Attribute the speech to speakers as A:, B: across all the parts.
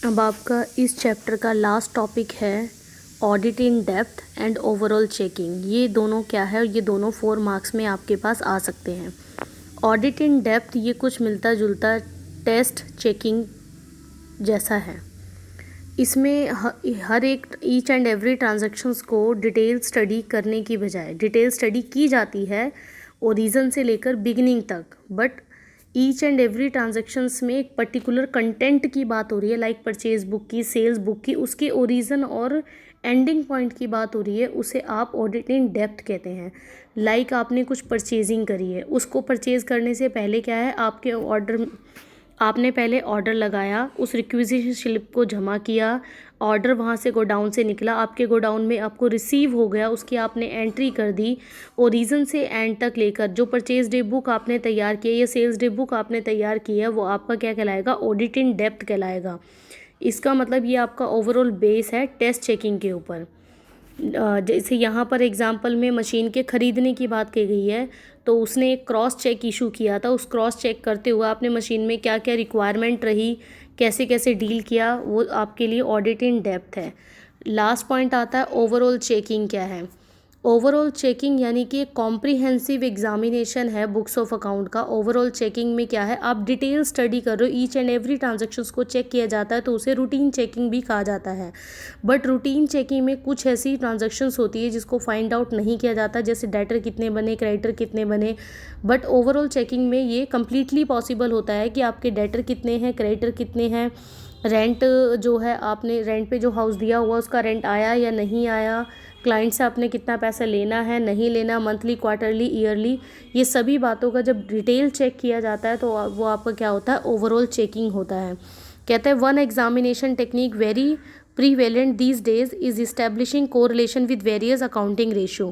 A: अब आपका इस चैप्टर का लास्ट टॉपिक है audit in depth and overall checking. ये दोनों क्या है, ये दोनों 4 मार्क्स में आपके पास आ सकते हैं। ऑडिट इन डेप्थ ये कुछ मिलता जुलता टेस्ट चेकिंग जैसा है। इसमें हर एक ईच एंड एवरी ट्रांजैक्शंस को डिटेल स्टडी करने की बजाय डिटेल स्टडी की जाती है ओरिजिन से लेकर बिगिनिंग तक, but each and every transactions में एक पर्टिकुलर कंटेंट की बात हो रही है, लाइक परचेज बुक की, सेल्स बुक की, उसके ओरिजिन और एंडिंग पॉइंट की बात हो रही है, उसे आप ऑडिट इन डेप्थ कहते हैं। लाइक आपने कुछ परचेजिंग करी है, उसको परचेज करने से पहले क्या है, आपने पहले ऑर्डर लगाया, उस रिक्विजिशन स्लिप को जमा किया, ऑर्डर वहाँ से गोडाउन से निकला, आपके गोडाउन में आपको रिसीव हो गया, उसकी आपने एंट्री कर दी, ओरिजिन से एंड तक लेकर जो परचेज डे बुक आपने तैयार की है या सेल्स डे बुक आपने तैयार की है, वो आपका क्या कहलाएगा, ऑडिट इन डेप्थ कहलाएगा। इसका मतलब ये आपका ओवरऑल बेस है टेस्ट चेकिंग के ऊपर। जैसे यहाँ पर एग्जांपल में मशीन के ख़रीदने की बात की गई है, तो उसने एक क्रॉस चेक इशू किया था। उस क्रॉस चेक करते हुए आपने मशीन में क्या क्या रिक्वायरमेंट रही, कैसे कैसे डील किया, वो आपके लिए ऑडिट इन डेप्थ है। लास्ट पॉइंट आता है ओवरऑल चेकिंग क्या है। ओवरऑल चेकिंग यानी कि एक कॉम्प्रिहेंसिव एग्जामिनेशन है बुक्स ऑफ अकाउंट का। ओवरऑल चेकिंग में क्या है, आप डिटेल स्टडी कर रहे हो, ईच एंड एवरी ट्रांजैक्शंस को चेक किया जाता है, तो उसे रूटीन चेकिंग भी कहा जाता है। बट रूटीन चेकिंग में कुछ ऐसी ट्रांजैक्शंस होती है जिसको फाइंड आउट नहीं किया जाता, जैसे डेटर कितने बने, क्रेडिटर कितने बने। बट ओवरऑल चेकिंग में ये कम्प्लीटली पॉसिबल होता है कि आपके डेटर कितने हैं, क्रेडिटर कितने हैं, रेंट जो है आपने रेंट पे जो हाउस दिया हुआ उसका रेंट आया या नहीं आया, क्लाइंट से आपने कितना पैसा लेना है नहीं लेना, मंथली, क्वार्टरली, ईयरली, ये सभी बातों का जब डिटेल चेक किया जाता है तो वो आपका क्या होता है, ओवरऑल चेकिंग होता है। कहते हैं one examination technique very prevalent these days is establishing correlation with various accounting ratio.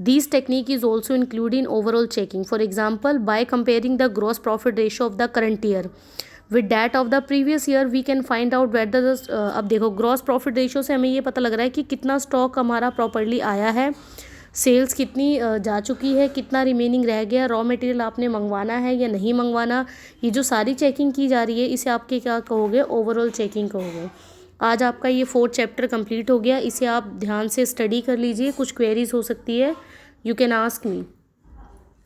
A: This technique is also included in overall checking. For example, by comparing the gross profit ratio of the current year with that of the previous year, we can find out whether the अब देखो gross profit ratio से हमें ये पता लग रहा है कि कितना स्टॉक हमारा प्रॉपरली आया है, सेल्स कितनी जा चुकी है, कितना रिमेनिंग रह गया, रॉ मटेरियल आपने मंगवाना है या नहीं मंगवाना। ये जो सारी चेकिंग की जा रही है इसे आपके क्या कहोगे, ओवरऑल चेकिंग कहोगे। आज आपका ये 4th चैप्टर कंप्लीट हो गया। इसे आप ध्यान से स्टडी कर लीजिए। कुछ क्वेरीज हो सकती है, यू कैन आस्क मी।